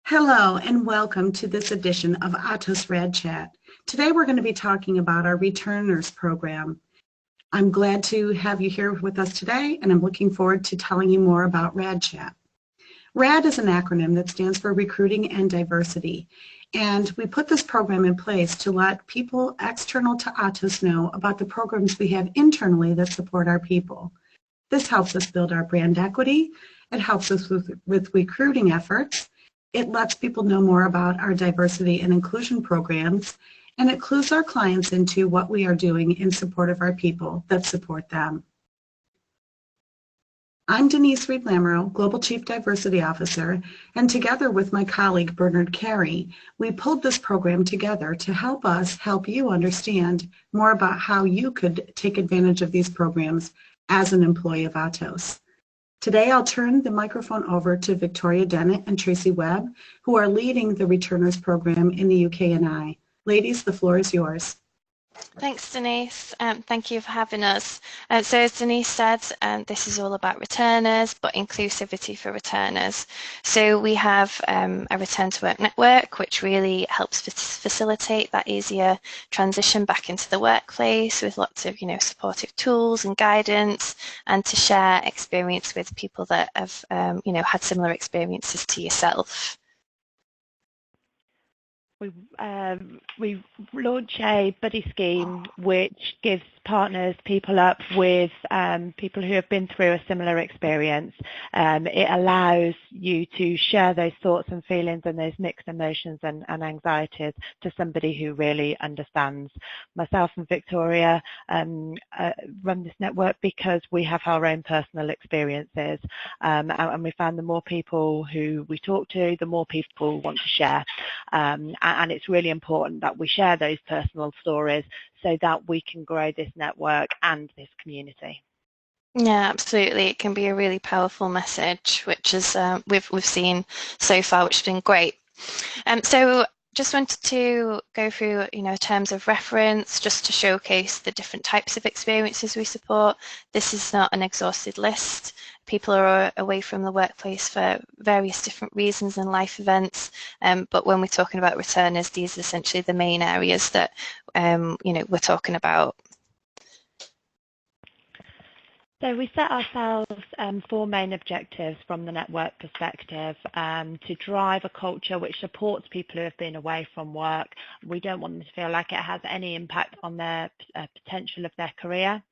Hello and welcome to this edition of Atos Rad Chat. Today we're going to be talking about our Returners program. I'm glad to have you here with us today, and I'm looking forward to telling you more about Rad Chat. RAD is an acronym that stands for Recruiting and Diversity, and we put this program in place to let people external to Atos know about the programs we have internally that support our people. This helps us build our brand equity, it helps us with recruiting efforts, it lets people know more about our diversity and inclusion programs, and it clues our clients into what we are doing in support of our people that support them. I'm Denise Reed-Lamoureux, Global Chief Diversity Officer, and together with my colleague Bernard Carey, we pulled this program together to help us help you understand more about how you could take advantage of these programs as an employee of Atos. Today I'll turn the microphone over to Victoria Dennett and Tracy Webb, who are leading the Returners program in the UK and I. Ladies, the floor is yours. Thanks, Denise. Thank you for having us. So as Denise said, this is all about returners, but inclusivity for returners. So we have a return to work network, which really helps facilitate that easier transition back into the workplace with lots of, supportive tools and guidance, and to share experience with people that have, had similar experiences to yourself. We launch a buddy scheme which gives partners people up with people who have been through a similar experience. It allows you to share those thoughts and feelings and those mixed emotions and anxieties to somebody who really understands. Myself and Victoria run this network because we have our own personal experiences, and we found the more people who we talk to, the more people want to share. And it's really important that we share those personal stories so that we can grow this network and this community. Yeah, absolutely. It can be a really powerful message, which is we've seen so far, which has been great. So just wanted to go through, terms of reference, just to showcase the different types of experiences we support. This is not an exhausted list. People are away from the workplace for various different reasons and life events, but when we're talking about returners, these are essentially the main areas that, we're talking about. So we set ourselves 4 main objectives from the network perspective to drive a culture which supports people who have been away from work. We don't want them to feel like it has any impact on their potential of their career.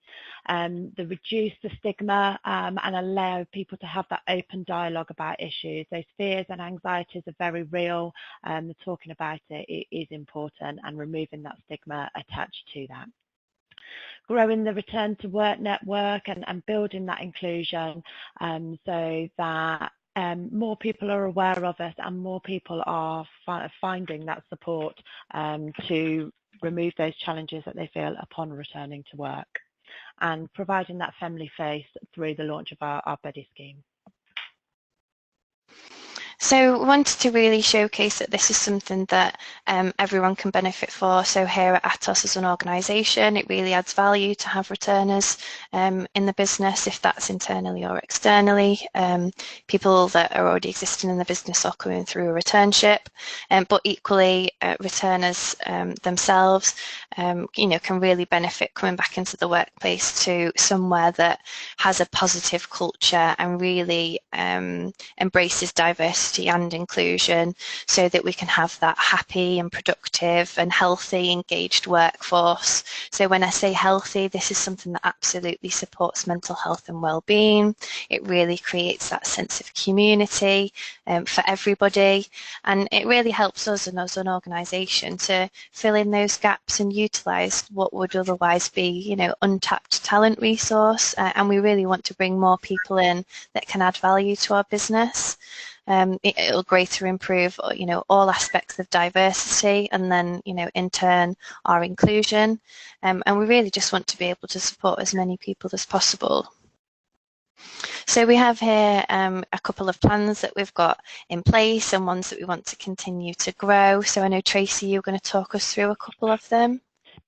To reduce the stigma and allow people to have that open dialogue about issues. Those fears and anxieties are very real. Talking about it is important, and removing that stigma attached to that. Growing the return to work network and building that inclusion so that more people are aware of it and more people are finding that support to remove those challenges that they feel upon returning to work, and providing that family face through the launch of our buddy scheme. So we wanted to really showcase that this is something that everyone can benefit for. So here at Atos as an organisation, it really adds value to have returners in the business, if that's internally or externally. People that are already existing in the business or coming through a returnship, but equally returners themselves, can really benefit coming back into the workplace to somewhere that has a positive culture and really embraces diversity and inclusion, so that we can have that happy and productive and healthy, engaged workforce. So when I say healthy, this is something that absolutely supports mental health and well-being. It really creates that sense of community for everybody, and it really helps us and as an organisation to fill in those gaps and utilise what would otherwise be, untapped talent resource. And we really want to bring more people in that can add value to our business. It'll greatly improve, all aspects of diversity, and then, in turn, our inclusion. And we really just want to be able to support as many people as possible. So we have here a couple of plans that we've got in place and ones that we want to continue to grow. So I know, Tracy, you're going to talk us through a couple of them.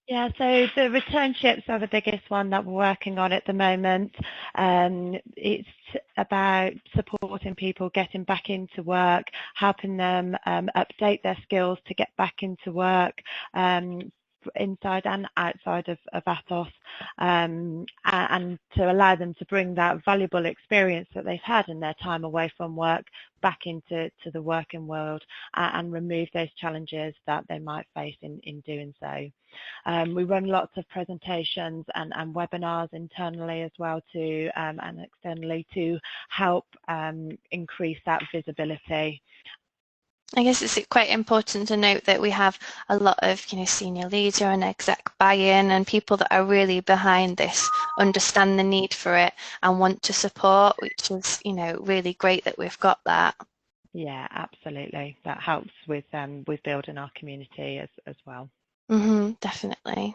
Yeah, so the returnships are the biggest one that we're working on at the moment. It's about supporting people getting back into work, helping them update their skills to get back into work, inside and outside of Atos, and to allow them to bring that valuable experience that they've had in their time away from work back into the working world, and remove those challenges that they might face in doing so. We run lots of presentations and webinars internally as well too, and externally to help increase that visibility. I guess it's quite important to note that we have a lot of, senior leader and exec buy-in, and people that are really behind this, understand the need for it and want to support, which is, really great that we've got that. Yeah, absolutely. That helps with building our community as well. Definitely.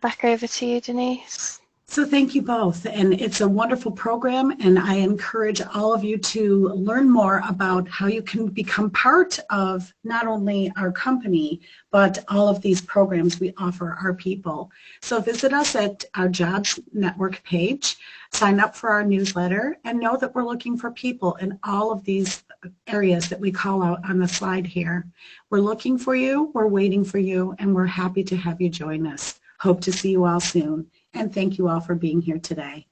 Back over to you, Denise. So thank you both, and it's a wonderful program, and I encourage all of you to learn more about how you can become part of not only our company, but all of these programs we offer our people. So visit us at our Jobs Network page, sign up for our newsletter, and know that we're looking for people in all of these areas that we call out on the slide here. We're looking for you, we're waiting for you, and we're happy to have you join us. Hope to see you all soon. And thank you all for being here today.